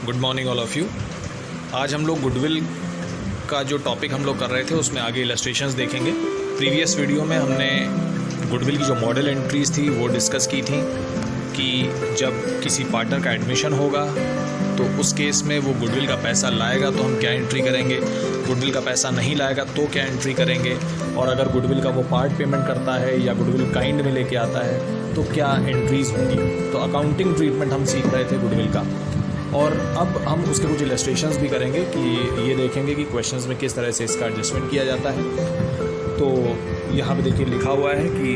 Good morning all of you. आज हम लोग गुडविल का जो टॉपिक हम लोग कर रहे थे उसमें आगे इलस्ट्रेशंस देखेंगे। प्रीवियस वीडियो में हमने गुडविल की जो मॉडल एंट्रीज़ थी वो डिस्कस की थी कि जब किसी पार्टनर का एडमिशन होगा तो उस केस में वो गुडविल का पैसा लाएगा तो हम क्या एंट्री करेंगे, गुडविल का पैसा नहीं लाएगा तो क्या एंट्री करेंगे, और अगर गुडविल का वो पार्ट पेमेंट करता है या गुडविल काइंड में लेके आता है तो क्या एंट्रीज़ होंगी। तो अकाउंटिंग ट्रीटमेंट हम सीख रहे थे गुडविल का, और अब हम उसके कुछ इलस्ट्रेशंस भी करेंगे कि ये देखेंगे कि क्वेश्चंस में किस तरह से इसका एडजस्टमेंट किया जाता है। तो यहाँ पे देखिए लिखा हुआ है कि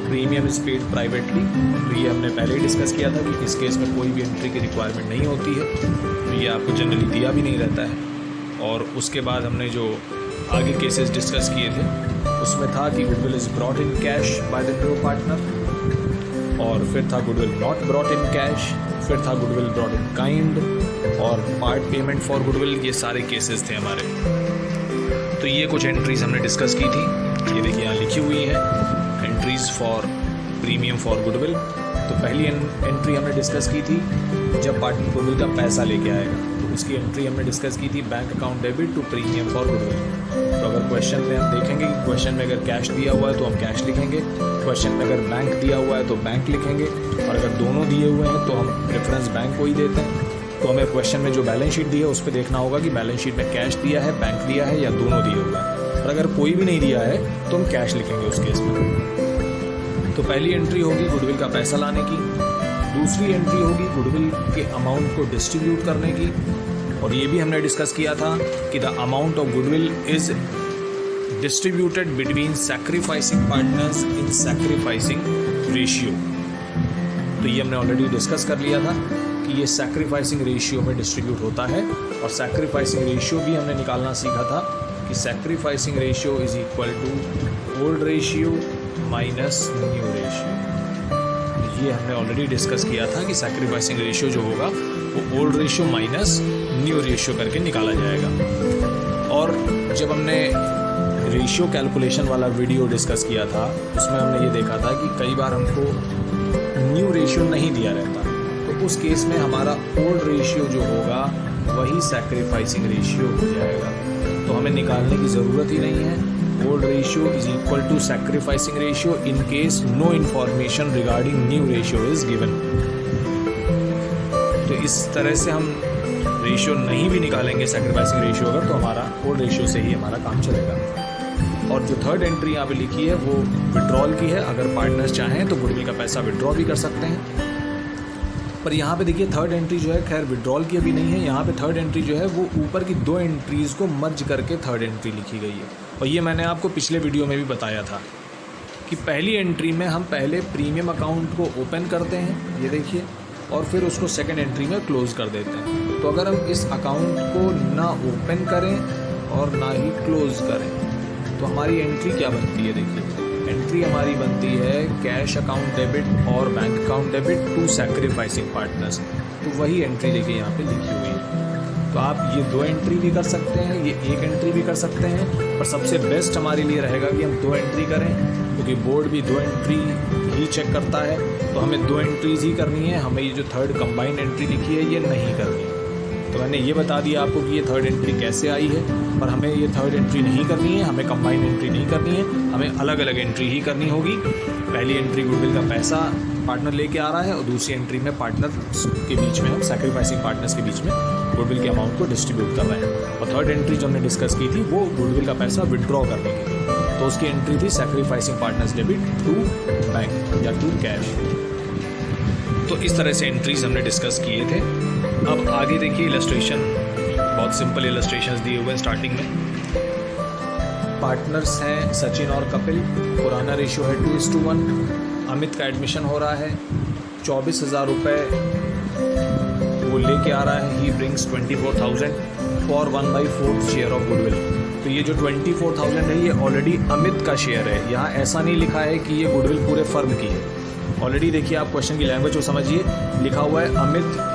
प्रीमियम इज़ पेड प्राइवेटली, तो ये हमने पहले ही डिस्कस किया था कि इस केस में कोई भी एंट्री की रिक्वायरमेंट नहीं होती है, तो ये आपको जनरली दिया भी नहीं रहता है। और उसके बाद हमने जो आगे केसेस डिस्कस किए थे उसमें था कि goodwill is brought in cash by the new partner, और फिर था goodwill not brought in cash, फिर था गुडविल ब्रॉट इन काइंड, और पार्ट पेमेंट फॉर गुडविल। ये सारे केसेस थे हमारे। तो ये कुछ एंट्रीज हमने डिस्कस की थी, ये देखिए यहाँ लिखी हुई है, entries for premium for goodwill. तो पहली एंट्री हमने डिस्कस की थी जब पार्टनर गुडविल का पैसा लेके आएगा, तो उसकी एंट्री हमने डिस्कस की थी bank account debit to premium for goodwill. तो अगर क्वेश्चन में हम देखेंगे कि क्वेश्चन में अगर कैश दिया हुआ है तो हम कैश लिखेंगे, क्वेश्चन में अगर बैंक दिया हुआ है तो बैंक लिखेंगे, और अगर दोनों दिए हुए हैं तो हम प्रेफरेंस बैंक को ही देते हैं। तो हमें क्वेश्चन में जो बैलेंस शीट दी है उस पर देखना होगा कि बैलेंस शीट में कैश दिया है, बैंक दिया है या दोनों दिए हुए हैं, और अगर कोई भी नहीं दिया है तो हम कैश लिखेंगे उस केस में। तो पहली एंट्री होगी गुडविल का पैसा लाने की, दूसरी एंट्री होगी गुडविल के अमाउंट को डिस्ट्रीब्यूट करने की, और ये भी हमने डिस्कस किया था कि the amount of goodwill is distributed between sacrificing partners in sacrificing ratio. तो ये हमने ऑलरेडी डिस्कस कर लिया था कि ये सैक्रिफाइसिंग रेशियो में डिस्ट्रीब्यूट होता है, और सैक्रिफाइसिंग रेशियो भी हमने निकालना सीखा था कि sacrificing ratio is equal to old ratio minus new ratio. ये हमने ऑलरेडी डिस्कस किया था कि सैक्रिफाइसिंग रेशियो जो होगा वो old ratio minus new ratio करके निकाला जाएगा। और जब हमने रेशियो कैलकुलेशन वाला वीडियो डिस्कस किया था उसमें हमने ये देखा था कि कई बार हमको न्यू रेशियो नहीं दिया रहता, तो उस केस में हमारा ओल्ड रेशियो जो होगा वही सैक्रिफाइसिंग रेशियो हो जाएगा। तो हमें निकालने की ज़रूरत ही नहीं है। Old ratio is equal to sacrificing ratio in case no information regarding new ratio is given. तो इस तरह से हम रेशियो नहीं भी निकालेंगे सैक्रिफाइसिंग रेशियो अगर, तो हमारा ओल्ड रेशियो से ही हमारा काम चलेगा। और जो थर्ड एंट्री यहाँ पे लिखी है वो विड्रॉल की है। अगर पार्टनर्स चाहें तो गुडविल का पैसा विड्रॉ भी कर सकते हैं, पर यहाँ पे देखिए थर्ड एंट्री जो है खैर विड्रॉल की अभी नहीं है। यहाँ पे थर्ड एंट्री जो है वो ऊपर की दो एंट्रीज़ को मर्ज करके थर्ड एंट्री लिखी गई है, और ये मैंने आपको पिछले वीडियो में भी बताया था कि पहली एंट्री में हम पहले प्रीमियम अकाउंट को ओपन करते हैं, ये देखिए, और फिर उसको सेकेंड एंट्री में क्लोज़ कर देते हैं। तो अगर हम इस अकाउंट को ना ओपन करें और ना ही क्लोज़ करें तो हमारी एंट्री क्या बनती है, देखिए एंट्री हमारी बनती है कैश अकाउंट डेबिट और bank account debit to sacrificing partners. तो वही एंट्री देखिए यहाँ पे लिखी हुई है। तो आप ये दो एंट्री भी कर सकते हैं, ये एक एंट्री भी कर सकते हैं, पर सबसे बेस्ट हमारे लिए रहेगा कि हम दो एंट्री करें, क्योंकि बोर्ड भी दो एंट्री ही चेक करता है। तो हमें दो एंट्रीज ही करनी है, हमें ये जो थर्ड कंबाइंड एंट्री लिखी है ये नहीं करनी है। तो मैंने ये बता दिया आपको कि ये थर्ड एंट्री कैसे आई है, पर हमें ये थर्ड एंट्री नहीं करनी है, हमें कंबाइंड एंट्री नहीं करनी है, हमें अलग अलग एंट्री ही करनी होगी। पहली एंट्री गुडविल का पैसा पार्टनर लेके आ रहा है, और दूसरी एंट्री में पार्टनर्स के बीच में हम सैक्रिफाइसिंग पार्टनर्स के बीच में गुडविल के अमाउंट को डिस्ट्रीब्यूट कर रहे हैं। और थर्ड एंट्री जो हमने डिस्कस की थी वो गुडविल का पैसा विड्रॉ करने की थी, तो उसकी एंट्री थी sacrificing partners debit to bank या टू कैश। तो इस तरह से एंट्रीज हमने डिस्कस किए थे। अब आगे देखिए इलस्ट्रेशन, बहुत सिंपल इलस्ट्रेशंस दिए हुए हैं स्टार्टिंग में। पार्टनर्स हैं सचिन और कपिल, पुराना रेशियो है 2:1। अमित का एडमिशन हो रहा है, 24,000 रुपये वो लेके आ रहा है। He brings 24,000 for 1/4 share of goodwill. तो ये जो 24,000 है ये ऑलरेडी अमित का शेयर है, यहाँ ऐसा नहीं लिखा है कि ये गुडविल पूरे फर्म की है। ऑलरेडी देखिए आप क्वेश्चन की लैंग्वेज को समझिए, लिखा हुआ है Amit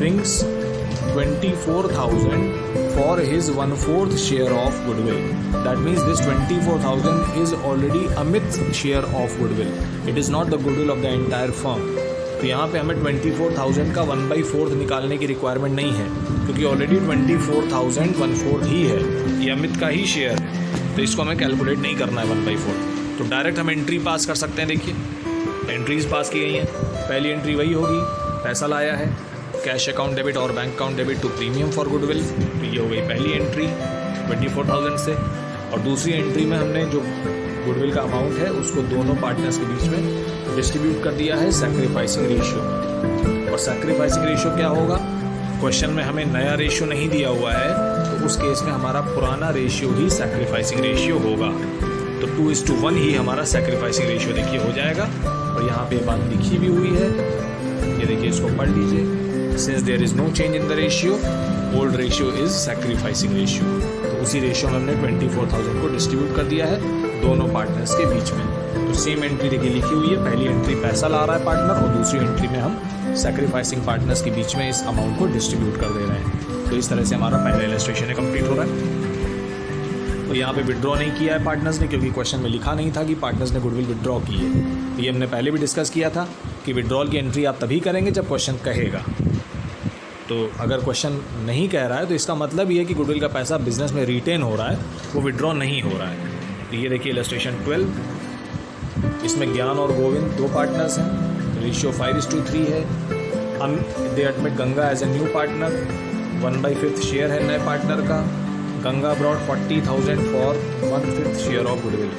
brings 24,000 for his 1/4 share of goodwill. That means this 24,000 is already Amit's share of goodwill. It is not the goodwill of the entire firm. तो यहाँ पे हमें 24,000 का 1/4 निकालने की रिक्वायरमेंट नहीं है, क्योंकि ऑलरेडी 24,000 1/4 ही है, ये अमित का ही शेयर है, तो इसको हमें कैलकुलेट नहीं करना है 1/4। तो डायरेक्ट हम एंट्री पास कर सकते हैं। देखिए एंट्रीज पास की गई हैं। पहली एंट्री वही होगी, पैसा लाया है, कैश अकाउंट डेबिट और bank account debit to premium for goodwill, तो ये हो गई पहली एंट्री 24,000 से। और दूसरी एंट्री में हमने जो गुडविल का अमाउंट है उसको दोनों पार्टनर्स के बीच में डिस्ट्रीब्यूट कर दिया है सैक्रिफाइसिंग रेशियो। और सैक्रिफाइसिंग रेशियो क्या होगा, क्वेश्चन में हमें नया रेशियो नहीं दिया हुआ है, तो उस केस में हमारा पुराना रेशियो ही सैक्रिफाइसिंग रेशियो होगा। तो 2:1 ही हमारा सैक्रिफाइसिंग रेशियो देखिए हो जाएगा। और यहाँ पे बात लिखी भी हुई है, ये देखिए इसको पढ़ लीजिए। Since there is no change in the ratio, old ratio is sacrificing ratio. तो उसी रेशियो में हमने 24,000 को डिस्ट्रीब्यूट कर दिया है दोनों पार्टनर्स के बीच में। तो सेम एंट्री देखिए लिखी हुई है, पहली एंट्री पैसा ला रहा है पार्टनर, और दूसरी एंट्री में हम सैक्रिफाइसिंग पार्टनर्स के बीच में इस अमाउंट को डिस्ट्रीब्यूट कर दे रहे हैं। तो इस तरह से हमारा पहला इलस्ट्रेशन है कंप्लीट हो रहा है। तो यहाँ पे विड्रॉ नहीं किया है पार्टनर्स ने, क्योंकि क्वेश्चन में लिखा नहीं था कि पार्टनर्स ने गुडविल विड्रॉ की है। तो ये हमने पहले भी डिस्कस किया था कि विड्रॉल की एंट्री आप तभी करेंगे जब क्वेश्चन कहेगा। तो अगर क्वेश्चन नहीं कह रहा है तो इसका मतलब ये है कि गुडविल का पैसा बिजनेस में रिटेन हो रहा है, वो विड्रॉ नहीं हो रहा है। तो ये देखिए इलस्ट्रेशन 12, इसमें ज्ञान और गोविंद दो पार्टनर्स हैं, रेशियो 5:3 है। They admit Ganga as a new partner, 1/5 share है नए पार्टनर का। Ganga brought 40,000 for 1/5 share of goodwill.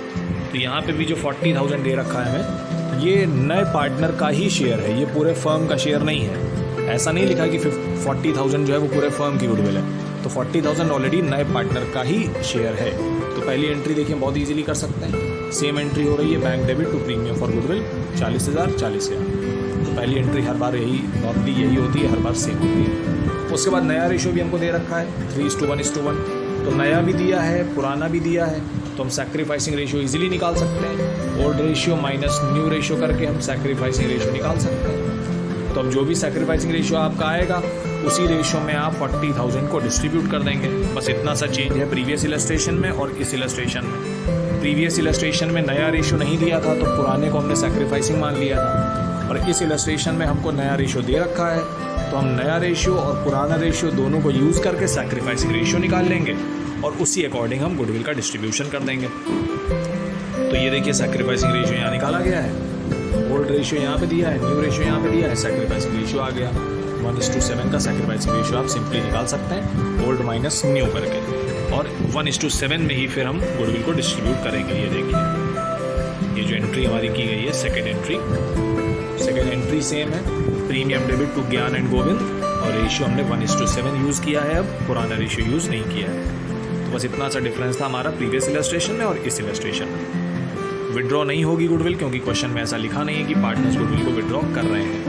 तो यहाँ पे भी जो 40,000 दे रखा है हमें, ये नए पार्टनर का ही शेयर है, ये पूरे फर्म का शेयर नहीं है। ऐसा नहीं लिखा कि 40,000 जो है वो पूरे फर्म की गुडविल है, तो 40,000 ऑलरेडी नए पार्टनर का ही शेयर है। तो पहली एंट्री देखिए बहुत इजीली कर सकते हैं। सेम एंट्री हो रही है, bank debit to premium for goodwill 40,000 40,000। तो पहली एंट्री हर बार यही नॉर्मली यही होती है, हर बार सेम होती है। उसके बाद नया रेशियो भी हमको दे रखा है 3:1:1। तो नया भी दिया है, पुराना भी दिया है, तो हम सैक्रिफाइसिंग रेशियो इजीली निकाल सकते हैं। Old ratio minus new ratio करके हम सैक्रिफाइसिंग रेशियो निकाल सकते हैं। तो अब जो भी सैक्रिफाइसिंग रेशियो आपका आएगा, उसी रेशियो में आप 40,000 को डिस्ट्रीब्यूट कर देंगे। बस इतना सा चेंज है प्रीवियस इलस्ट्रेशन में और इस इलस्ट्रेशन में। प्रीवियस इलस्ट्रेशन में नया रेशियो नहीं दिया था, तो पुराने को हमने सैक्रिफाइसिंग मान लिया था, और इस इलस्ट्रेशन में हमको नया रेशियो दे रखा है, तो हम नया रेशियो और पुराना रेशियो दोनों को यूज़ करके सैक्रिफाइसिंग रेशियो निकाल लेंगे, और उसी अकॉर्डिंग हम गुडविल का डिस्ट्रीब्यूशन कर देंगे। तो ये देखिए सैक्रिफाइसिंग रेशियो यहाँ निकाला गया है, ओल्ड रेशियो यहाँ पे दिया है, न्यू रेशियो यहाँ पे दिया है, सैक्रिफाइसिंग रेशियो आ गया 1:7 का सैक्रिफाइसिंग रेशियो आप सिंपली निकाल सकते हैं ओल्ड माइनस न्यू करके, और 1:7 में ही फिर हम गुडविल को डिस्ट्रीब्यूट करेंगे। ये देखिए ये जो एंट्री हमारी की गई है सेकेंड एंट्री सेम है, प्रीमियम डेबिट टू ज्ञान एंड गोविंद, और रेशियो हमने 1:7 यूज़ किया है, अब पुराना रेशियो यूज़ नहीं किया है। तो बस इतना सा डिफरेंस था हमारा प्रीवियस इलस्ट्रेशन में और इस इलस्ट्रेशन में। विड्रॉ नहीं होगी गुडविल, क्योंकि क्वेश्चन में ऐसा लिखा नहीं है कि पार्टनर्स गुडविल को विड्रॉ कर रहे हैं।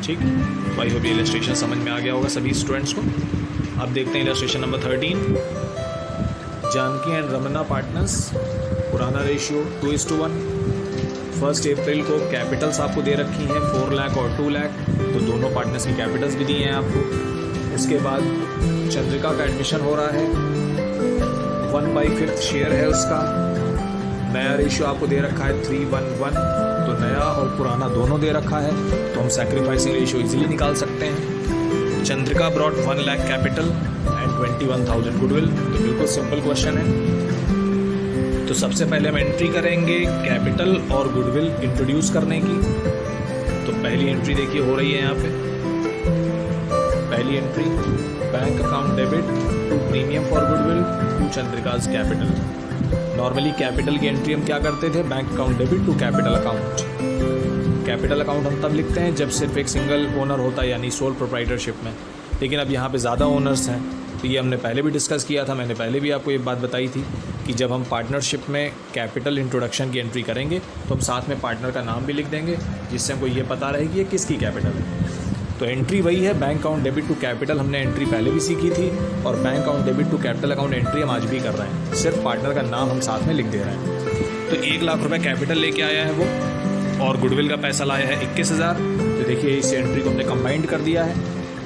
ठीक, भाई होप ये इलस्ट्रेशन समझ में आ गया होगा सभी स्टूडेंट्स को। अब देखते हैं illustration number 13, Janaki and Ramana partners, पुराना रेशियो 2:1। 1 अप्रैल को कैपिटल्स आपको दे रखी हैं 4 लाख और 2 लाख, तो दोनों पार्टनर्स की कैपिटल्स भी दिए हैं आपको। इसके बाद चंद्रिका का एडमिशन हो रहा है, 1/5 शेयर है उसका, नया रेशियो आपको दे रखा है 3:1:1, तो नया और पुराना दोनों दे रखा है, तो हम सैक्रिफाइसिंग रेशियो इजीली निकाल सकते हैं। Chandrika brought 1 lakh capital and 21,000 goodwill, तो बिल्कुल सिंपल क्वेश्चन है। तो सबसे पहले हम एंट्री करेंगे कैपिटल और गुडविल इंट्रोड्यूस करने की। तो पहली एंट्री देखिए हो रही है यहाँ पे, पहली entry bank account debit to premium for goodwill to Chandrika's capital. Normally capital की एंट्री हम क्या करते थे, bank account debit to capital account. Capital account हम तब लिखते हैं जब सिर्फ एक सिंगल ओनर होता है, यानी सोल प्रोप्राइटरशिप में, लेकिन अब यहाँ पे ज़्यादा ओनर्स हैं, तो ये हमने पहले भी डिस्कस किया था। मैंने पहले भी आपको ये बात बताई थी कि जब हम पार्टनरशिप में कैपिटल इंट्रोडक्शन की एंट्री करेंगे तो हम साथ में पार्टनर का नाम भी लिख देंगे, जिससे हमको ये पता रहे कि ये किसकी कैपिटल है। तो एंट्री वही है, bank account debit to capital हमने एंट्री पहले भी सीखी थी, और bank account debit to capital account entry हम आज भी कर रहे हैं, सिर्फ पार्टनर का नाम हम साथ में लिख दे रहे हैं। तो 1 लाख रुपये कैपिटल लेके आया है वो, और गुडविल का पैसा लाया है 21,000। तो देखिए इस एंट्री को हमने कंबाइंड कर दिया है,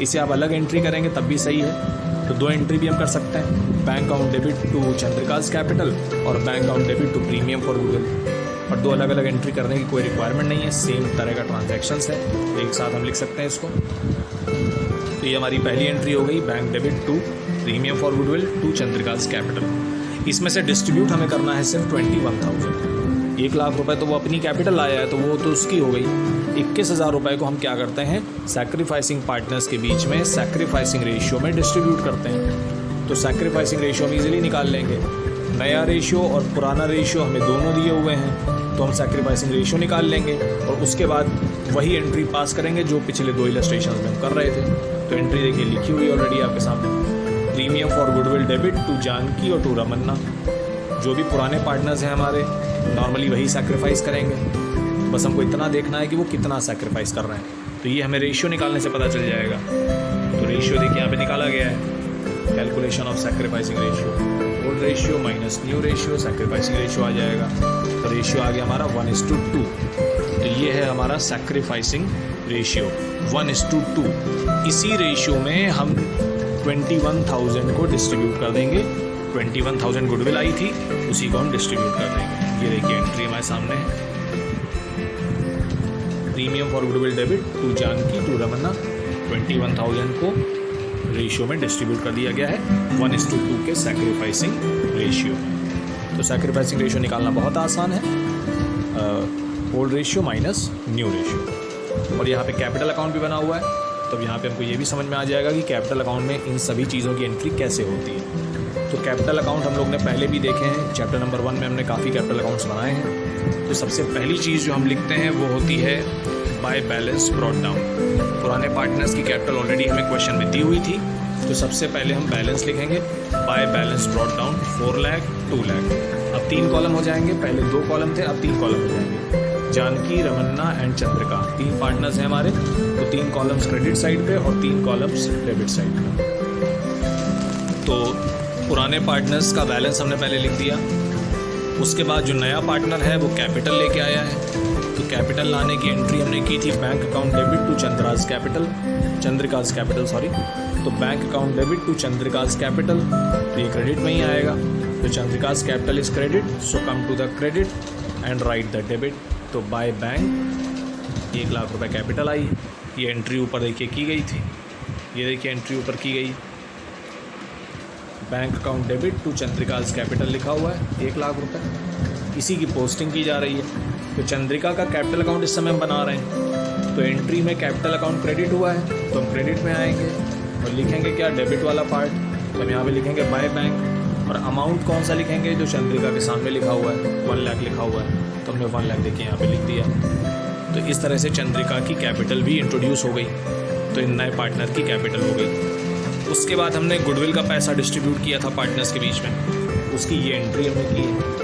इसे आप अलग एंट्री करेंगे तब भी सही है। तो 2 एंट्री भी हम कर सकते हैं, bank account debit to Chandrika's capital और bank account debit to premium for goodwill. और दो अलग अलग एंट्री करने की कोई रिक्वायरमेंट नहीं है, सेम तरह का ट्रांजैक्शंस है, एक साथ हम लिख सकते हैं इसको। तो ये हमारी पहली एंट्री हो गई, bank debit to premium for goodwill to Chandrika's capital. इसमें से डिस्ट्रीब्यूट हमें करना है सिर्फ 21,000। 1 लाख रुपए तो वो अपनी कैपिटल आया है तो वो तो उसकी हो गई। 21,000 रुपये को हम क्या करते हैं, सैक्रिफाइसिंग पार्टनर्स के बीच में सैक्रिफाइसिंग रेशियो में डिस्ट्रीब्यूट करते हैं। तो सैक्रिफाइसिंग रेशियो हम इजीली निकाल लेंगे। नया रेशियो और पुराना रेशियो हमें दोनों दिए हुए हैं, तो हम सैक्रिफाइसिंग रेशियो निकाल लेंगे और उसके बाद वही एंट्री पास करेंगे जो पिछले 2 इलस्ट्रेशन में हम कर रहे थे। तो एंट्री देखिए लिखी हुई ऑलरेडी आपके सामने, premium for goodwill debit to Janaki और टू रमन्ना। जो भी पुराने पार्टनर्स हैं हमारे, नॉर्मली वही सैक्रिफाइस करेंगे, बस हमको इतना देखना है कि वो कितना सैक्रिफाइस कर रहे हैं। तो ये हमें रेशियो निकालने से पता चल जाएगा। तो रेशियो देखिए यहाँ पे निकाला गया है, calculation of sacrificing ratio, old ratio minus new ratio, sacrificing ratio आ जाएगा। तो रेशियो आ गया हमारा 1:2। तो ये है हमारा सैक्रिफाइसिंग रेशियो 1:2। इसी रेशियो में हम 21,000 को डिस्ट्रीब्यूट कर देंगे। 21,000 गुडविल आई थी, उसी को हम डिस्ट्रीब्यूट कर देंगे। ये देखिए एंट्री हमारे सामने है, premium for goodwill debit to Janaki to Ramanna, 21,000 को रेशियो में डिस्ट्रीब्यूट कर दिया गया है 1:2 के सैक्रिफाइसिंग रेशियो में। तो सैक्रिफाइसिंग रेशियो निकालना बहुत आसान है, old ratio minus new ratio. और यहाँ पे कैपिटल अकाउंट भी बना हुआ है, तो यहाँ पे हमको ये भी समझ में आ जाएगा कि कैपिटल अकाउंट में इन सभी चीज़ों की एंट्री कैसे होती है। तो कैपिटल अकाउंट हम लोग ने पहले भी देखे हैं, चैप्टर नंबर 1 में हमने काफ़ी कैपिटल अकाउंट्स बनाए हैं। तो सबसे पहली चीज़ जो हम लिखते हैं वो होती है बाय बैलेंस ब्रॉट डाउन। पुराने पार्टनर्स की कैपिटल ऑलरेडी हमें क्वेश्चन में दी हुई थी, तो सबसे पहले हम बैलेंस लिखेंगे, by balance brought down 4 lakh 2 lakh. अब 3 कॉलम हो जाएंगे, पहले 2 कॉलम थे, अब 3 कॉलम हो जाएंगे। जानकी, रमन्ना एंड चंद्रिका 3 पार्टनर्स हैं हमारे, तो 3 कॉलम्स क्रेडिट साइड पे और 3 कॉलम्स डेबिट साइड पे। तो पुराने पार्टनर्स का बैलेंस हमने पहले लिख दिया। उसके बाद जो नया पार्टनर है वो कैपिटल लेके आया है, तो कैपिटल लाने की एंट्री हमने की थी bank account debit to Chandrika's capital sorry. तो bank account debit to Chandrika's capital, तो ये क्रेडिट में ही आएगा। तो Chandrika's capital is credit, so come to the credit and write the debit. तो बाय बैंक 1 लाख रुपए कैपिटल आई, ये एंट्री ऊपर देखिए की गई थी, ये देखिए एंट्री ऊपर की गई, bank account debit to Chandrika's capital लिखा हुआ है 1 लाख रुपए, इसी की पोस्टिंग की जा रही है। तो चंद्रिका का कैपिटल अकाउंट इस समय हम बना रहे हैं, तो एंट्री में कैपिटल अकाउंट क्रेडिट हुआ है, तो हम क्रेडिट में आएंगे और लिखेंगे क्या, डेबिट वाला पार्ट। तो हम यहाँ पे लिखेंगे बाय बैंक, और अमाउंट कौन सा लिखेंगे, जो चंद्रिका के सामने लिखा हुआ है 1 लाख लिखा हुआ है, तो हमने 1 लाख देखिए यहाँ पे लिख दिया। तो इस तरह से चंद्रिका की कैपिटल भी इंट्रोड्यूस हो गई, तो इन नए पार्टनर की कैपिटल हो गई। उसके बाद हमने गुडविल का पैसा डिस्ट्रीब्यूट किया था पार्टनर्स के बीच में, उसकी ये एंट्री हमने की है।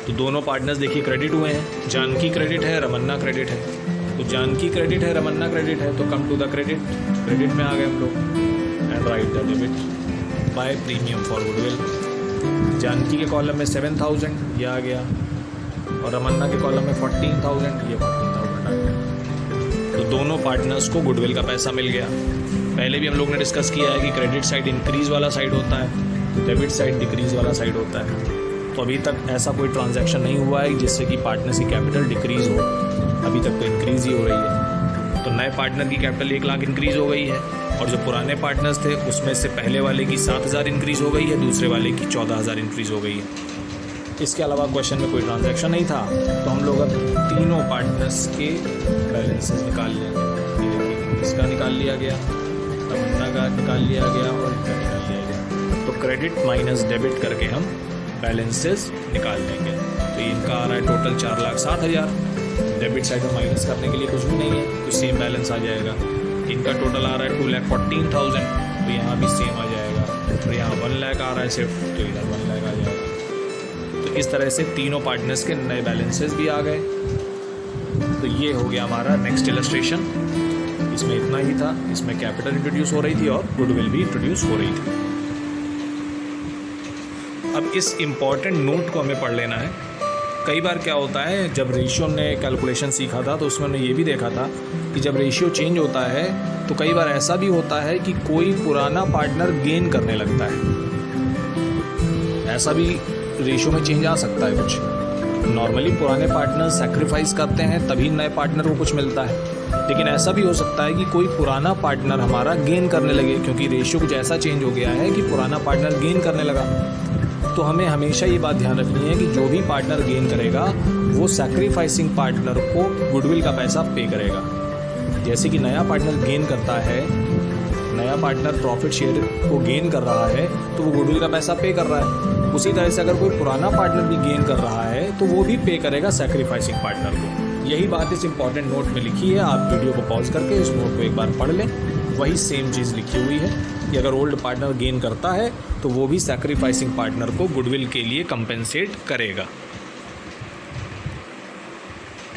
तो दोनों पार्टनर्स देखिए क्रेडिट हुए हैं, जानकी क्रेडिट है, रमन्ना क्रेडिट है। तो जानकी क्रेडिट है, रमन्ना क्रेडिट है, तो come to the credit, credit में आ गए हम लोग and write the debit by premium for goodwill. Janaki के कॉलम में 7,000 ये आ गया, और रमन्ना के कॉलम में 14,000 ये 14,000 आ गया। तो दोनों पार्टनर्स को गुडविल का पैसा मिल गया। पहले भी हम लोग ने डिस्कस किया है कि क्रेडिट साइड इंक्रीज वाला साइड होता है, डेबिट साइड डिक्रीज वाला साइड होता है। तो अभी तक ऐसा कोई ट्रांजैक्शन नहीं हुआ है जिससे कि पार्टनर्स की कैपिटल डिक्रीज़ हो, अभी तक तो इंक्रीज ही हो रही है। तो नए पार्टनर की कैपिटल 1 लाख इंक्रीज़ हो गई है, और जो पुराने पार्टनर्स थे उसमें से पहले वाले की 7,000 इंक्रीज़ हो गई है, दूसरे वाले की 14,000 इंक्रीज़ हो गई है। इसके अलावा क्वेश्चन में कोई ट्रांजैक्शन नहीं था, तो हम लोग अब तीनों पार्टनर्स के बैलेंसेस निकाल लेंगे। ये देखिए इसका निकाल लिया गया, तमन्ना का निकाल लिया गया और इनका निकाल लिया गया। तो क्रेडिट माइनस डेबिट करके हम बैलेंसेस निकाल लेंगे। तो इनका आ रहा है टोटल 4,07,000, डेबिट साइड में माइनस करने के लिए कुछ भी नहीं है, तो सेम बैलेंस आ जाएगा। इनका टोटल आ रहा है 2,14,000, तो यहाँ भी सेम आ जाएगा। तो यहाँ 1 लाख आ रहा है सिर्फ, तो इधर 1 लाख आ जाएगा। तो इस तरह से तीनों पार्टनर्स के नए बैलेंसेस भी आ गए। तो ये हो गया हमारा नेक्स्ट इलस्ट्रेशन। इसमें इतना ही था, इसमें कैपिटल इंट्रोड्यूस हो रही थी और गुडविल भी इंट्रोड्यूस हो रही थी। अब इस इम्पॉर्टेंट नोट को हमें पढ़ लेना है। कई बार क्या होता है, जब रेशियो ने कैलकुलेशन सीखा था तो उसमें हमने ये भी देखा था कि जब रेशियो चेंज होता है तो कई बार ऐसा भी होता है कि कोई पुराना पार्टनर गेन करने लगता है, ऐसा भी रेशियो में चेंज आ सकता है कुछ। नॉर्मली पुराने पार्टनर सेक्रीफाइस करते हैं तभी नए पार्टनर को कुछ मिलता है, लेकिन ऐसा भी हो सकता है कि कोई पुराना पार्टनर हमारा गेन करने लगे, क्योंकि रेशियो कुछ ऐसा चेंज हो गया है कि पुराना पार्टनर गेन करने लगा। तो हमें हमेशा ये बात ध्यान रखनी है कि जो भी पार्टनर गेन करेगा वो सैक्रिफाइसिंग पार्टनर को गुडविल का पैसा पे करेगा। जैसे कि नया पार्टनर गेन करता है, नया पार्टनर प्रॉफिट शेयर को गेन कर रहा है तो वो गुडविल का पैसा पे कर रहा है। उसी तरह से अगर कोई पुराना पार्टनर भी गेन कर रहा है तो वो भी पे करेगा सैक्रिफाइसिंग पार्टनर को। यही बात इस इंपॉर्टेंट नोट में लिखी है, आप वीडियो को पॉज करके इस नोट को एक बार पढ़ लें। वही सेम चीज़ लिखी हुई है कि अगर ओल्ड पार्टनर गेन करता है तो वो भी सैक्रिफाइसिंग पार्टनर को गुडविल के लिए कंपेंसेट करेगा।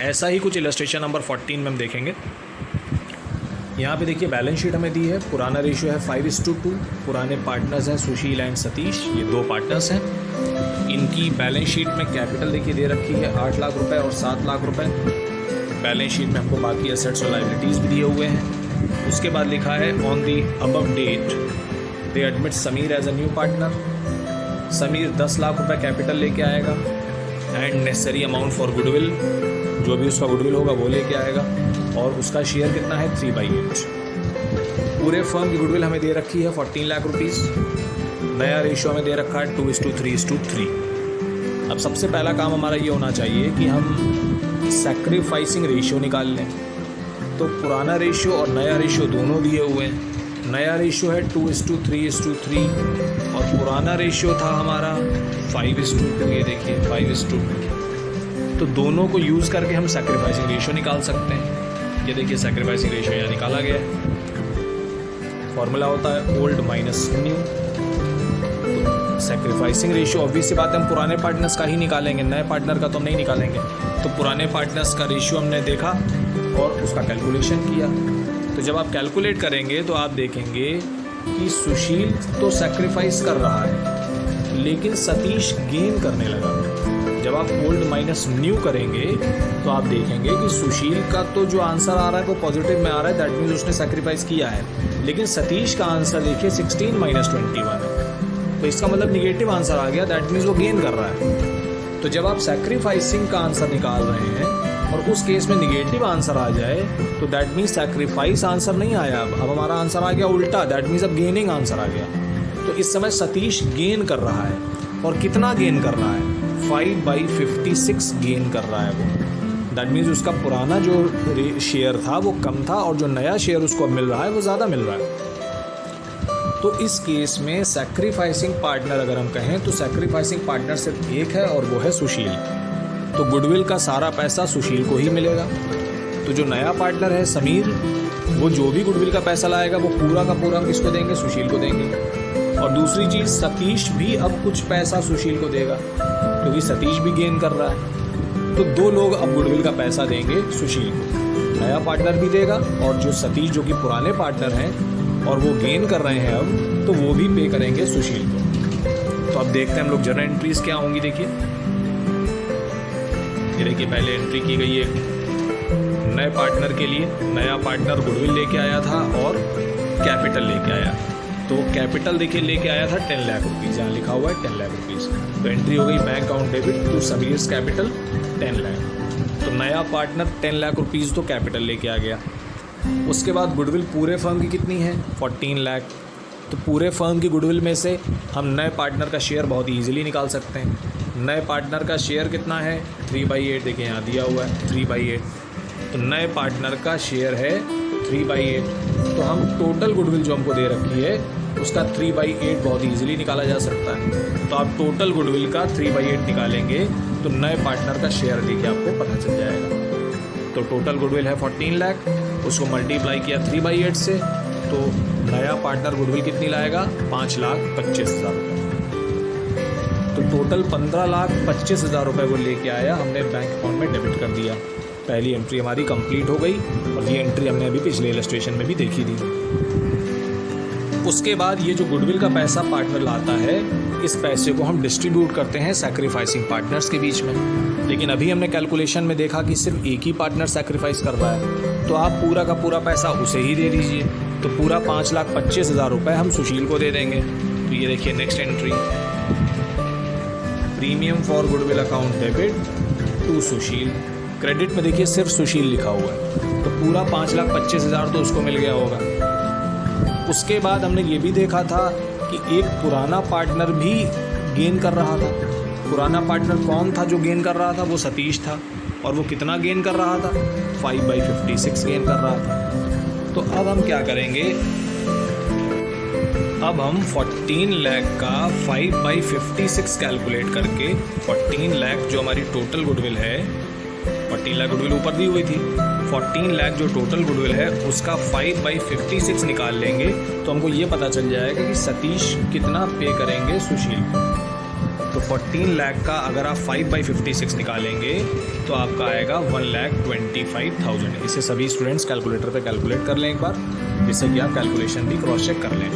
ऐसा ही कुछ इलस्ट्रेशन नंबर 14 में हम देखेंगे। यहाँ पे देखिए बैलेंस शीट हमें दी है, पुराना रेशियो है 5:2। पुराने पार्टनर्स हैं सुशील एंड सतीश, ये 2 पार्टनर्स हैं। इनकी बैलेंस शीट में कैपिटल देखिए दे रखी है 8 लाख रुपए और 7 लाख रुपए। बैलेंस शीट में हमको बाकी एसेट्स और लायबिलिटीज़ भी दिए हुए हैं। उसके बाद लिखा है on the above date they admit Sameer as a new partner. Sameer 10 lakh रुपए कैपिटल लेके आएगा and necessary amount for goodwill, जो भी उसका गुडविल होगा वो लेके आएगा, और उसका शेयर कितना है 3/8। पूरे फर्म की गुडविल हमें दे रखी है 14 लाख रुपीज़। नया रेशियो हमें दे रखा है 2:3:3। अब सबसे पहला काम हमारा ये होना चाहिए कि हम सैक्रिफाइसिंग रेशियो निकाल लें। तो पुराना रेशियो और नया रेशियो दोनों दिए हुए हैं। नया रेशियो है 2:3:3 और पुराना रेशियो था हमारा 5:2। ये देखिए 5:2। तो दोनों को यूज़ करके हम सैक्रिफाइसिंग रेशियो निकाल सकते हैं। ये देखिए सैक्रिफाइसिंग रेशियो यहाँ निकाला गया है। फॉर्मूला होता है old minus new. Sacrificing ratio obvious सी बात है हम पुराने पार्टनर्स का ही निकालेंगे, नए पार्टनर का तो हम नहीं निकालेंगे। तो पुराने पार्टनर्स का रेशियो हमने देखा और उसका कैलकुलेशन किया। तो जब आप कैलकुलेट करेंगे तो आप देखेंगे कि सुशील तो सैक्रिफाइस कर रहा है लेकिन सतीश गेन करने लगा। जब आप ओल्ड माइनस न्यू करेंगे तो आप देखेंगे कि सुशील का तो जो आंसर आ रहा है वो पॉजिटिव में आ रहा है, दैट मीन्स उसने सैक्रिफाइस किया है। लेकिन सतीश का आंसर देखिए 16 - 21 है, तो इसका मतलब निगेटिव आंसर आ गया, दैट मीन्स वो गेन कर रहा है। तो जब आप सैक्रिफाइसिंग का आंसर निकाल रहे हैं और उस केस में निगेटिव आंसर आ जाए तो दैट मीन्स सैक्रिफाइस आंसर नहीं आया, अब हमारा आंसर आ गया उल्टा, दैट मीन्स अब गेनिंग आंसर आ गया। तो इस समय सतीश गेन कर रहा है, और कितना गेन कर रहा है 5/56 गेन कर रहा है वो। दैट मीन्स उसका पुराना जो शेयर था वो कम था और जो नया शेयर उसको मिल रहा है वो ज़्यादा मिल रहा है। तो इस केस में सैक्रिफाइसिंग पार्टनर अगर हम कहें तो सैक्रिफाइसिंग पार्टनर सिर्फ एक है और वो है सुशील। तो गुडविल का सारा पैसा सुशील को ही मिलेगा। तो जो नया पार्टनर है समीर, वो जो भी गुडविल का पैसा लाएगा वो पूरा का पूरा किसको देंगे, सुशील को देंगे। और दूसरी चीज़ सतीश भी अब कुछ पैसा सुशील को देगा क्योंकि सतीश भी गेन कर रहा है। तो 2 लोग अब गुडविल का पैसा देंगे सुशील को, नया पार्टनर भी देगा और जो सतीश जो कि पुराने पार्टनर हैं और वो गेन कर रहे हैं अब, तो वो भी पे करेंगे सुशील को। तो अब देखते हैं हम लोग जर्नल एंट्रीज क्या होंगी। देखिए ये देखिए पहले एंट्री की गई है नए पार्टनर के लिए। नया पार्टनर गुडविल लेके आया था और कैपिटल लेके आया। तो कैपिटल देखिए लेके आया था 10 लाख रुपीज़, यहाँ लिखा हुआ है 10 लाख रुपीज़। तो एंट्री हो गई bank account debit to Sameer's capital 10 lakh. तो नया पार्टनर 10 लाख रुपीज़ तो कैपिटल लेके आ गया। उसके बाद गुडविल पूरे फर्म की कितनी है 14 लाख। तो पूरे फर्म की गुडविल में से हम नए पार्टनर का शेयर बहुत ईजिली निकाल सकते हैं। नए पार्टनर का शेयर कितना है 3/8, देखिए यहाँ दिया हुआ है 3/8। तो नए पार्टनर का शेयर है 3/8। तो हम टोटल गुडविल जो हमको दे रखी है उसका 3/8 बहुत ईजिली निकाला जा सकता है। तो आप टोटल गुडविल का 3/8 निकालेंगे तो नए पार्टनर का शेयर देखिए आपको पता चल जाएगा। तो टोटल गुडविल है 14 लाख, उसको मल्टीप्लाई किया 3/8 से, तो नया पार्टनर गुडविल कितनी लाएगा 5,25,000 रुपये। तो टोटल 15,25,000 रुपये वो लेके आया, हमने बैंक अकाउंट में डेबिट कर दिया। पहली एंट्री हमारी कंप्लीट हो गई और ये एंट्री हमने अभी पिछले इलस्ट्रेशन में भी देखी थी। उसके बाद ये जो गुडविल का पैसा पार्टनर लाता है, इस पैसे को हम डिस्ट्रीब्यूट करते हैं सैक्रिफाइसिंग पार्टनर्स के बीच में। लेकिन अभी हमने कैलकुलेशन में देखा कि सिर्फ एक ही पार्टनर सैक्रिफाइस कर रहा है, तो आप पूरा का पूरा पैसा उसे ही दे दीजिए। तो पूरा 5,25,000 रुपये हम सुशील को दे देंगे। तो ये देखिए next entry, premium for goodwill account debit to Sushil. Credit में देखिए सिर्फ सुशील लिखा हुआ है, तो पूरा 5,25,000 तो उसको मिल गया होगा। उसके बाद हमने ये भी देखा था कि एक पुराना पार्टनर भी गेन कर रहा था। पुराना पार्टनर कौन था जो गेन कर रहा था? वो सतीश था। और वो कितना गेन कर रहा था? 5/56 गेन कर रहा था। तो अब हम क्या करेंगे? अब हम 14 लाख का 5/56 कैलकुलेट करके 14 लाख जो हमारी टोटल गुडविल है, 14 लाख गुडविल ऊपर दी हुई थी, 14 लाख जो टोटल गुडविल है उसका 5/56 निकाल लेंगे तो हमको ये पता चल जाएगा कि सतीश कितना पे करेंगे सुशील को। तो 14 लाख का अगर आप 5/56 निकालेंगे तो आपका आएगा 1,25,000। इसे सभी स्टूडेंट्स कैलकुलेटर पे कैलकुलेट कर लें एक बार, जिससे कि आप कैलकुलेशन भी क्रॉस चेक कर लें।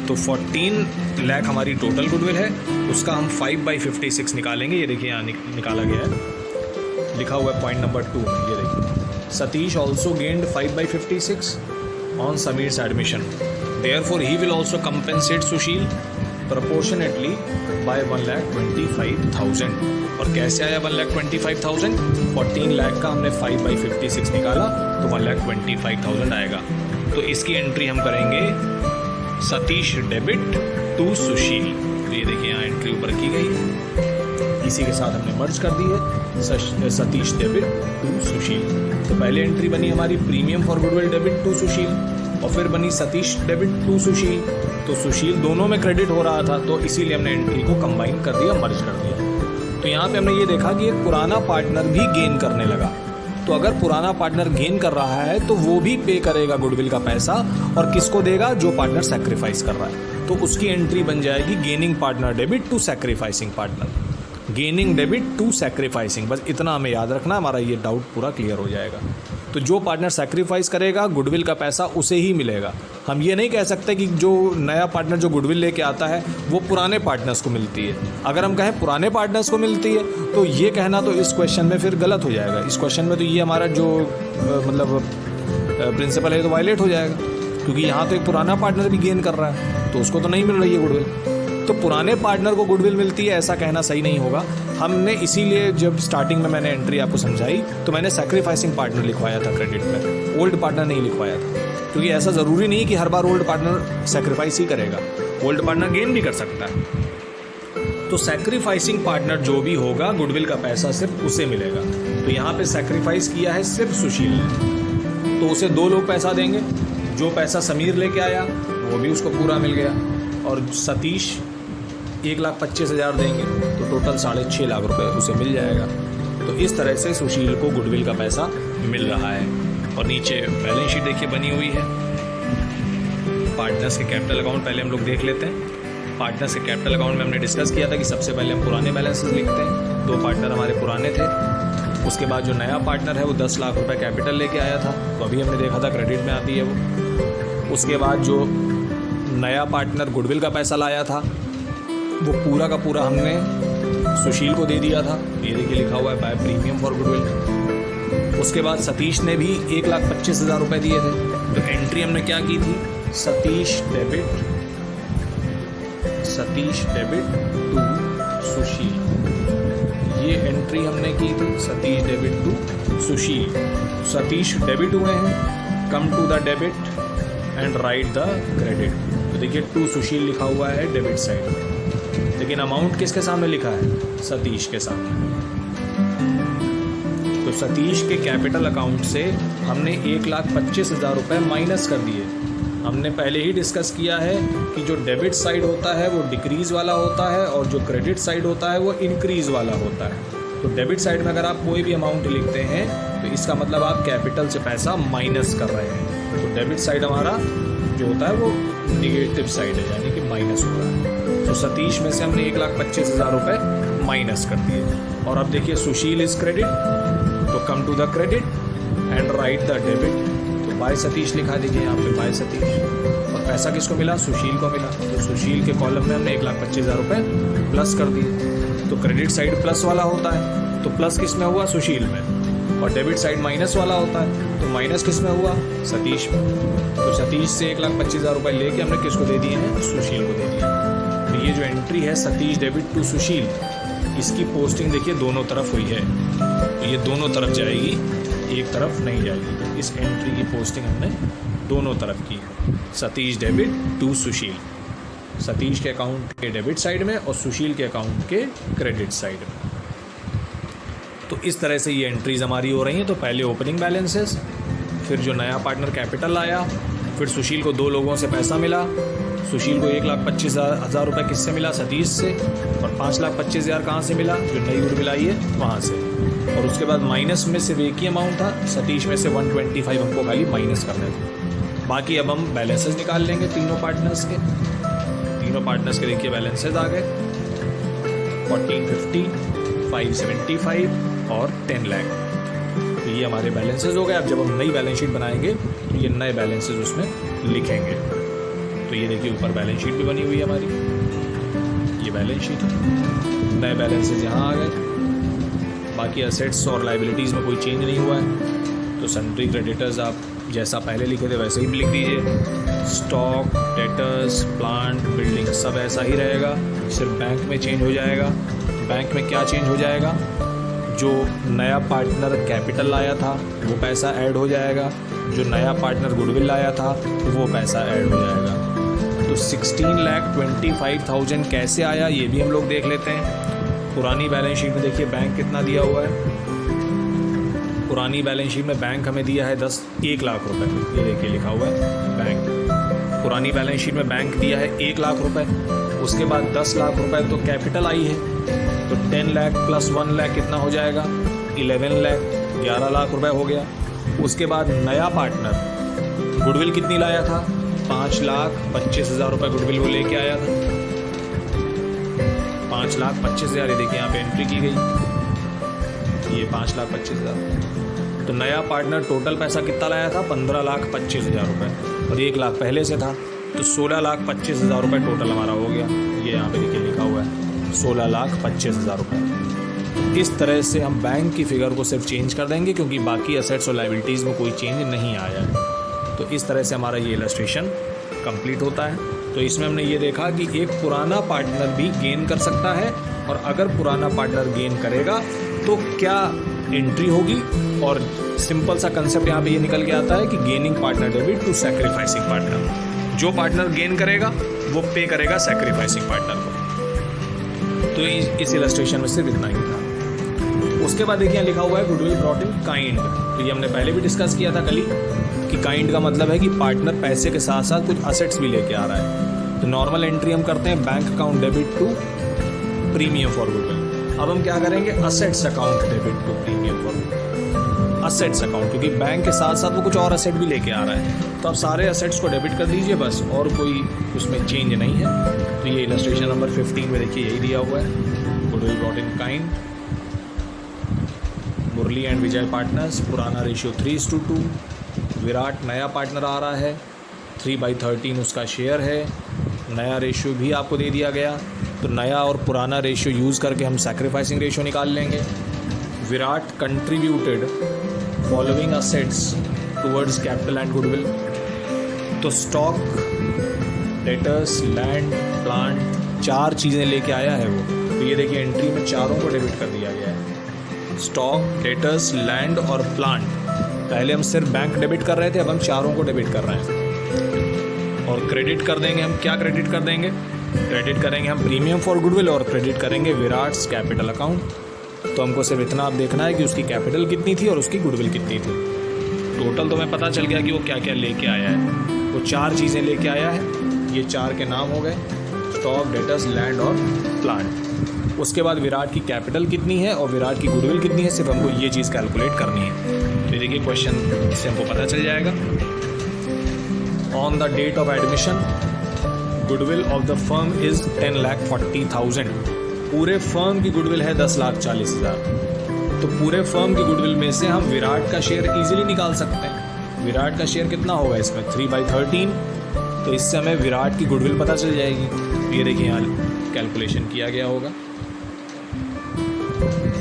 तो 14 लाख हमारी टोटल गुडविल है, उसका हम 5/56 निकालेंगे। ये देखिए यहाँ निकाला गया है, लिखा हुआ है पॉइंट नंबर 2 में। ये देखिए, Satish also gained 5/56 on Sameer's admission, therefore he will also compensate Sushil proportionately by 1,25,000। और कैसे आया 1,25,000? 14 लाख का हमने 5/56 निकाला तो 1,25,000 आएगा। तो इसकी एंट्री हम करेंगे सतीश डेबिट टू सुशील। तो ये देखिए यहाँ एंट्री ऊपर की गई है, इसी के साथ हमने मर्ज कर दी है सतीश डेबिट टू सुशील। तो पहले एंट्री बनी हमारी premium for goodwill debit to Sushil, और फिर बनी सतीश डेबिट टू सुशील। तो सुशील दोनों में क्रेडिट हो रहा था, तो इसीलिए हमने एंट्री को कंबाइन कर दिया, मर्ज कर दिया। तो यहाँ पे हमने ये देखा कि एक पुराना पार्टनर भी गेन करने लगा। तो अगर पुराना पार्टनर गेन कर रहा है तो वो भी पे करेगा गुडविल का पैसा, और किसको देगा? जो पार्टनर सैक्रिफाइस कर रहा है। तो उसकी एंट्री बन जाएगी gaining partner debit to sacrificing partner, gaining debit to sacrificing. बस इतना हमें याद रखना, हमारा ये डाउट पूरा क्लियर हो जाएगा। तो जो पार्टनर सैक्रिफाइस करेगा गुडविल का पैसा उसे ही मिलेगा। हम ये नहीं कह सकते कि जो नया पार्टनर जो गुडविल लेके आता है वो पुराने पार्टनर्स को मिलती है। अगर हम कहें पुराने पार्टनर्स को मिलती है तो ये कहना तो इस क्वेश्चन में फिर गलत हो जाएगा। इस क्वेश्चन में तो ये हमारा जो मतलब प्रिंसिपल है तो वायलेट हो जाएगा, क्योंकि यहाँ तो एक पुराना पार्टनर भी गेन कर रहा है तो उसको तो नहीं मिल रही है गुडविल। तो पुराने पार्टनर को गुडविल मिलती है ऐसा कहना सही नहीं होगा। हमने इसीलिए जब स्टार्टिंग में मैंने एंट्री आपको समझाई तो मैंने सैक्रिफाइसिंग पार्टनर लिखवाया था क्रेडिट में, ओल्ड पार्टनर नहीं लिखवाया था, क्योंकि ऐसा ज़रूरी नहीं कि हर बार ओल्ड पार्टनर सैक्रिफाइस ही करेगा, ओल्ड पार्टनर गेन भी कर सकता है। तो सैक्रिफाइसिंग पार्टनर जो भी होगा गुडविल का पैसा सिर्फ उसे मिलेगा। तो यहाँ पे सैक्रिफाइस किया है सिर्फ सुशील ने, तो उसे 2 लोग पैसा देंगे। जो पैसा समीर लेके आया वो भी उसको पूरा मिल गया, और सतीश 1,25,000 देंगे तो टोटल 6.5 लाख रुपए उसे मिल जाएगा। तो इस तरह से सुशील को गुडविल का पैसा मिल रहा है। और नीचे बैलेंस शीट देखिए बनी हुई है। पार्टनर्स के कैपिटल अकाउंट पहले हम लोग देख लेते हैं। पार्टनर्स के कैपिटल अकाउंट में हमने डिस्कस किया था कि सबसे पहले हम पुराने बैलेंसेस लिखते हैं। 2 पार्टनर हमारे पुराने थे। उसके बाद जो नया पार्टनर है वो 10 लाख रुपए कैपिटल लेके आया था, तो अभी हमने देखा था क्रेडिट में आती है वो। उसके बाद जो नया पार्टनर गुडविल का पैसा लाया था वो पूरा का पूरा हमने सुशील को दे दिया था। ये देखिए लिखा हुआ है बाय प्रीमियम फॉर गुडविल। उसके बाद सतीश ने भी 1,25,000 रुपये दिए थे। तो एंट्री हमने क्या की थी? सतीश डेबिट टू सुशील, ये एंट्री हमने की थी Satish debit to Sushil. Satish debit हुए हैं, come to the debit and write the credit. तो देखिए टू सुशील लिखा हुआ है डेबिट साइड, लेकिन अमाउंट किसके सामने लिखा है? सतीश के सामने। तो सतीश के कैपिटल अकाउंट से हमने 1,25,000 रुपये माइनस कर दिए। हमने पहले ही डिस्कस किया है कि जो डेबिट साइड होता है वो डिक्रीज वाला होता है और जो क्रेडिट साइड होता है वो इंक्रीज वाला होता है। तो डेबिट साइड में अगर आप कोई भी अमाउंट लिखते हैं तो इसका मतलब आप कैपिटल से पैसा माइनस कर रहे हैं। तो डेबिट साइड हमारा जो होता है वो निगेटिव साइड है, यानी कि माइनस हो रहा है। तो सतीश में से हमने 1,25,000 रुपये माइनस कर दिए। और अब देखिए सुशील इज क्रेडिट, तो come to the credit and write the debit. तो बाय सतीश लिखा दीजिए यहाँ पे, बाय सतीश। और पैसा किसको मिला? सुशील को मिला। तो सुशील के कॉलम में हमने 1,25,000 रुपये प्लस कर दिए। तो क्रेडिट साइड प्लस वाला होता है, तो प्लस किस में हुआ? सुशील में। और डेबिट साइड माइनस वाला होता है, तो माइनस किस में हुआ? सतीश में। तो सतीश से 1,25,000 रुपये लेके हमने किसको दे दिए हैं? सुशील को दे दिए। तो ये जो एंट्री है सतीश डेबिट टू सुशील, इसकी पोस्टिंग देखिए दोनों तरफ हुई है। तो ये दोनों तरफ जाएगी, एक तरफ नहीं जाएगी। तो इस एंट्री की पोस्टिंग हमने दोनों तरफ की है। सतीश डेबिट टू सुशील, सतीश के अकाउंट के डेबिट साइड में और सुशील के अकाउंट के क्रेडिट साइड में। तो इस तरह से ये एंट्रीज हमारी हो रही हैं। तो पहले ओपनिंग बैलेंसेस, फिर जो नया पार्टनर कैपिटल आया, फिर सुशील को 2 लोगों से पैसा मिला। सुशील को 1,25,000 रुपये किससे मिला? सतीश से। और 5,25,000 कहाँ से मिला? जो नई गुडविल आई है वहाँ से। और उसके बाद माइनस में सिर्फ एक ही अमाउंट था, सतीश में से 125 हमको खाली माइनस करने थे। बाकी अब हम बैलेंसेस निकाल लेंगे तीनों पार्टनर्स के। तीनों पार्टनर्स के देखिए बैलेंसेस आ गए, 1450, 575 और 10 लाख। तो ये हमारे बैलेंसेस हो गए। अब जब हम नई बैलेंस शीट बनाएंगे तो ये नए बैलेंसेस उसमें लिखेंगे। तो ये देखिए ऊपर बैलेंस शीट भी बनी हुई है हमारी, ये बैलेंस शीट है। नए बैलेंसेस यहाँ आ गए। बाकी एसेट्स और लाइबिलिटीज़ में कोई चेंज नहीं हुआ है। तो सन्ड्री क्रेडिटर्स आप जैसा पहले लिखे थे वैसे ही लिख दीजिए। स्टॉक, डेटर्स, प्लांट, बिल्डिंग सब ऐसा ही रहेगा, सिर्फ बैंक में चेंज हो जाएगा। बैंक में क्या चेंज हो जाएगा? जो नया पार्टनर कैपिटल लाया था वो पैसा ऐड हो जाएगा, जो नया पार्टनर गुडविल लाया था वो पैसा ऐड हो जाएगा। तो 16,25,000 कैसे आया ये भी हम लोग देख लेते हैं। पुरानी बैलेंस शीट में देखिए बैंक कितना दिया हुआ है। पुरानी बैलेंस शीट में बैंक हमें दिया है 1 लाख रुपए, ये देखिए लिखा हुआ है बैंक। पुरानी बैलेंस शीट में बैंक दिया है 1 लाख रुपए। उसके बाद 10 लाख रुपए तो कैपिटल आई है, तो 10 लाख प्लस 1 लाख कितना हो जाएगा? 11 लाख, 11 लाख रुपए हो गया। उसके बाद नया पार्टनर गुडविल कितनी लाया था? 5,25,000 रुपये गुडविल वो लेके आया था। 5,25,000, ये देखिए यहाँ पे एंट्री की गई, ये 5,25,000। तो नया पार्टनर टोटल पैसा कितना लाया था? 15,25,000 रुपये, और 1 लाख पहले से था, तो 16,25,000 रुपये टोटल हमारा हो गया। ये यहाँ पे देखिए लिखा हुआ है 16,25,000 रुपये। इस तरह से हम बैंक की फिगर को सिर्फ चेंज कर देंगे, क्योंकि बाकी एसेट्स और लाइबिलिटीज़ में कोई चेंज नहीं आया है। तो इस तरह से हमारा ये इलस्ट्रेशन कंप्लीट होता है। तो इसमें हमने ये देखा कि एक पुराना पार्टनर भी गेन कर सकता है, और अगर पुराना पार्टनर गेन करेगा तो क्या एंट्री होगी। और सिंपल सा कंसेप्ट यहाँ पे ये निकल के आता है कि gaining partner debit to sacrificing partner. जो पार्टनर गेन करेगा वो पे करेगा सैक्रिफाइसिंग पार्टनर को। तो इस इलस्ट्रेशन में सिर्फ इतना ही था। उसके बाद देखिए लिखा हुआ है गुडविल ब्रॉट इन काइंड। तो ये हमने पहले भी डिस्कस किया था कल ही, कि काइंड का मतलब है कि पार्टनर पैसे के साथ साथ कुछ असेट्स भी लेके आ रहा है। तो नॉर्मल एंट्री हम करते हैं bank account debit to premium for goodwill. अब हम क्या करेंगे? Assets account debit to premium for goodwill. Assets account, क्योंकि बैंक के साथ साथ वो कुछ और असेट भी लेके आ रहा है, तो आप सारे असेट्स को डेबिट कर दीजिए बस, और कोई उसमें चेंज नहीं है। तो ये इलस्ट्रेशन नंबर 15 में देखिए यही दिया हुआ है, goodwill brought in kind. Murali and Vijay partners, पुराना रेशियो 3:2। विराट नया पार्टनर आ रहा है, 3/13 उसका शेयर है। नया रेशियो भी आपको दे दिया गया, तो नया और पुराना रेशियो यूज़ करके हम सैक्रिफाइसिंग रेशियो निकाल लेंगे। Virat contributed following assets towards capital and goodwill. तो स्टॉक, डेटर्स, लैंड, प्लांट, 4 चीज़ें लेके आया है वो। तो ये देखिए एंट्री में चारों को डेबिट कर दिया गया है, स्टॉक, डेटर्स, लैंड और प्लांट। पहले हम सिर्फ बैंक डेबिट कर रहे थे, अब हम चारों को डेबिट कर रहे हैं। और क्रेडिट कर देंगे हम, क्या क्रेडिट कर देंगे? क्रेडिट करेंगे हम प्रीमियम फॉर गुडविल, और क्रेडिट करेंगे विराट्स कैपिटल अकाउंट। तो हमको सिर्फ इतना आप देखना है कि उसकी कैपिटल कितनी थी और उसकी गुडविल कितनी थी। टोटल तो हमें पता चल गया कि वो क्या क्या लेके आया है। वो 4 चीज़ें लेके आया है, ये 4 के नाम हो गए, स्टॉक, डेटर्स, लैंड और प्लांट। उसके बाद विराट की कैपिटल कितनी है और विराट की गुडविल कितनी है, सिर्फ हमको ये चीज़ कैलकुलेट करनी है। तो देखिए क्वेश्चन से हमको पता चल जाएगा। On the date of admission goodwill of the firm is 10,40,000। पूरे फर्म की गुडविल है 10,40,000। तो पूरे फर्म की गुडविल में से हम विराट का शेयर इजीली निकाल सकते हैं। विराट का शेयर कितना होगा इसमें? 3/13। तो इससे हमें विराट की गुडविल पता चल जाएगी। तो ये देखिए यहाँ कैलकुलेशन किया गया होगा,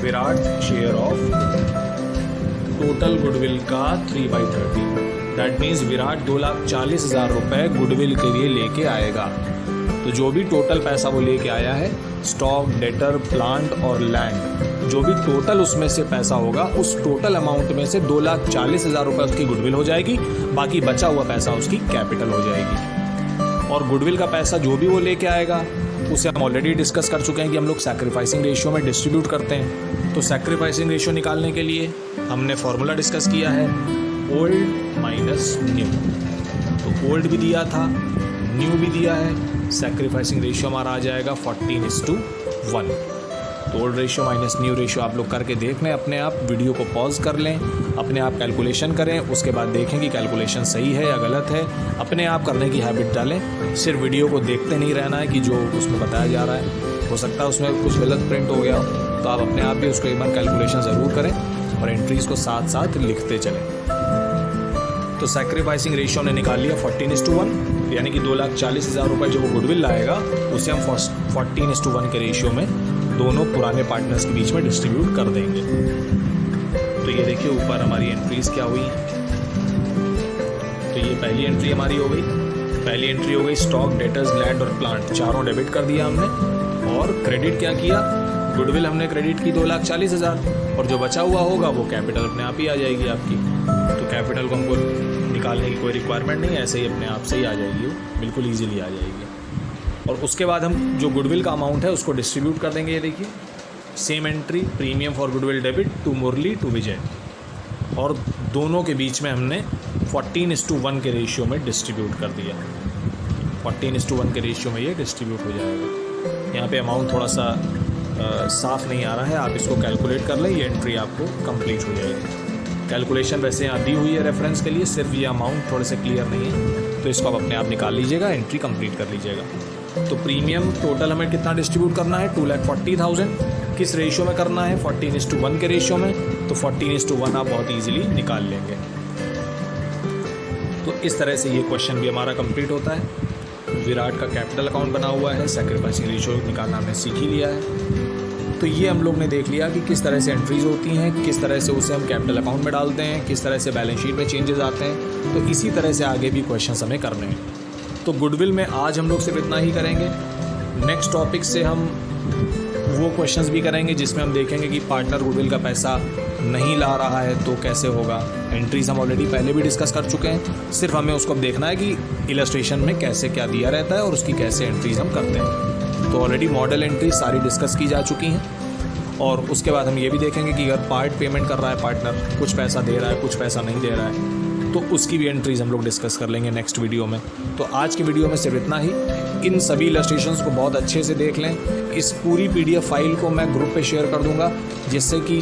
Virat share of total goodwill का 3/13। दैट मीन्स विराट 2,40,000 रुपये गुडविल के लिए लेके आएगा। तो जो भी टोटल पैसा वो लेके आया है, स्टॉक, डेटर, प्लांट और लैंड, जो भी टोटल उसमें से पैसा होगा उस टोटल अमाउंट में से 2,40,000 रुपये उसकी गुडविल हो जाएगी, बाकी बचा हुआ पैसा उसकी कैपिटल हो जाएगी। और गुडविल का पैसा जो भी वो लेके आएगा उसे हम ऑलरेडी डिस्कस कर चुके हैं कि हम लोग सैक्रिफाइसिंग रेशियो में डिस्ट्रीब्यूट करते हैं। तो सैक्रिफाइसिंग रेशियो निकालने के लिए हमने फॉर्मूला डिस्कस किया है ओल्ड माइनस न्यू। तो ओल्ड भी दिया था, न्यू भी दिया है, सैक्रिफाइसिंग रेशियो हमारा आ जाएगा 14:1। तो old ratio minus new ratio आप लोग करके देख लें अपने आप, वीडियो को पॉज कर लें, अपने आप कैलकुलेशन करें, उसके बाद देखें कि कैलकुलेशन सही है या गलत है, अपने आप करने की हैबिट डालें। सिर्फ वीडियो को देखते नहीं रहना है कि जो उसमें बताया जा रहा है, हो सकता है उसमें कुछ गलत प्रिंट हो गया, तो आप अपने आप भी उसको एक बार कैलकुलेशन ज़रूर करें और एंट्रीज़ को साथ साथ लिखते चलें। तो सैक्रिफाइसिंग रेशियो हमने निकाल लिया 14:1, यानी कि 2,40,000 रुपये जो वो गुडविल लाएगा उसे हम 14:1 के रेशियो में दोनों पुराने पार्टनर्स के बीच में डिस्ट्रीब्यूट कर देंगे। तो ये देखिए ऊपर हमारी एंट्रीज क्या हुई। तो ये पहली एंट्री हमारी हो गई। पहली एंट्री हो गई स्टॉक, डेटर्स, लैंड और प्लांट, चारों डेबिट कर दिया हमने। और क्रेडिट क्या किया, गुडविल हमने क्रेडिट की 2,40,000 और जो बचा हुआ होगा वो कैपिटल अपने आप ही आ जाएगी आपकी। तो कैपिटल को हमको निकालने की कोई रिक्वायरमेंट नहीं है, ऐसे ही अपने आप से ही आ जाएगी, वो बिल्कुल ईजिली आ जाएगी। और उसके बाद हम जो गुडविल का अमाउंट है उसको डिस्ट्रीब्यूट कर देंगे। ये देखिए same entry, premium for goodwill debit to Murali to Vijay, और दोनों के बीच में हमने 14:1 के रेशियो में डिस्ट्रीब्यूट कर दिया। 14:1 के रेशियो में ये डिस्ट्रीब्यूट हो जाएगा। यहाँ पे अमाउंट थोड़ा सा साफ़ नहीं आ रहा है, आप इसको कैलकुलेट कर लें, ये एंट्री आपको कंप्लीट हो जाएगी। कैलकुलेशन वैसे यहाँ दी हुई है रेफरेंस के लिए, सिर्फ ये अमाउंट थोड़े से क्लियर नहीं है, तो इसको आप अपने आप निकाल लीजिएगा, एंट्री कंप्लीट कर लीजिएगा। तो प्रीमियम टोटल हमें कितना डिस्ट्रीब्यूट करना है, 2,40,000। किस रेशियो में करना है, 14:1 के रेशियो में। तो 14:1 आप बहुत ईजिली निकाल लेंगे। तो इस तरह से ये क्वेश्चन भी हमारा कंप्लीट होता है। विराट का कैपिटल अकाउंट बना हुआ है, सैक्रिफाइसिंग रेशियो निकालना हमने सीख ही लिया है। तो ये हम लोग ने देख लिया कि किस तरह से एंट्रीज होती हैं, किस तरह से उसे हम कैपिटल अकाउंट में डालते हैं, किस तरह से बैलेंस शीट में चेंजेस आते हैं। तो इसी तरह से आगे भी क्वेश्चंस हमें करने हैं। तो गुडविल में आज हम लोग सिर्फ इतना ही करेंगे। नेक्स्ट टॉपिक से हम वो क्वेश्चंस भी करेंगे जिसमें हम देखेंगे कि पार्टनर गुडविल का पैसा नहीं ला रहा है तो कैसे होगा। एंट्रीज हम ऑलरेडी पहले भी डिस्कस कर चुके हैं, सिर्फ हमें उसको देखना है कि इलस्ट्रेशन में कैसे क्या दिया रहता है और उसकी कैसे एंट्रीज हम करते हैं। तो ऑलरेडी मॉडल एंट्री सारी डिस्कस की जा चुकी हैं। और उसके बाद हम ये भी देखेंगे कि अगर पार्ट पेमेंट कर रहा है पार्टनर, कुछ पैसा दे रहा है, कुछ पैसा नहीं दे रहा है, तो उसकी भी एंट्रीज हम लोग डिस्कस कर लेंगे नेक्स्ट वीडियो में। तो आज की वीडियो में सिर्फ इतना ही। इन सभी इलस्ट्रेशंस को बहुत अच्छे से देख लें। इस पूरी PDF फाइल को मैं ग्रुप पे शेयर कर दूंगा, जिससे कि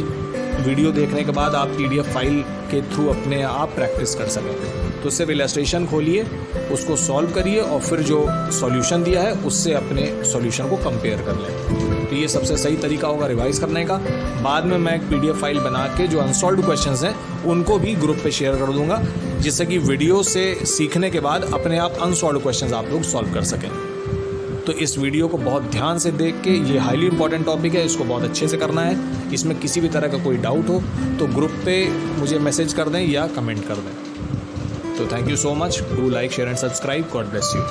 वीडियो देखने के बाद आप PDF फाइल के थ्रू अपने आप प्रैक्टिस कर सकें। तो सिर्फ इलस्ट्रेशन खोलिए, उसको सॉल्व करिए और फिर जो सॉल्यूशन दिया है उससे अपने सॉल्यूशन को कंपेयर कर लें। तो ये सबसे सही तरीका होगा रिवाइज करने का। बाद में मैं एक PDF फाइल बना के जो अनसॉल्व्ड क्वेश्चंस हैं उनको भी ग्रुप पे शेयर कर दूंगा, जिससे कि वीडियो से सीखने के बाद अपने आप अनसॉल्व्ड क्वेश्चंस आप लोग सॉल्व कर सकें। तो इस वीडियो को बहुत ध्यान से देख के, ये हाईली इंपॉर्टेंट टॉपिक है, इसको बहुत अच्छे से करना है। इसमें किसी भी तरह का कोई डाउट हो तो ग्रुप पे मुझे मैसेज कर दें या कमेंट कर दें। तो thank you so much. Do like, share and subscribe. God bless you.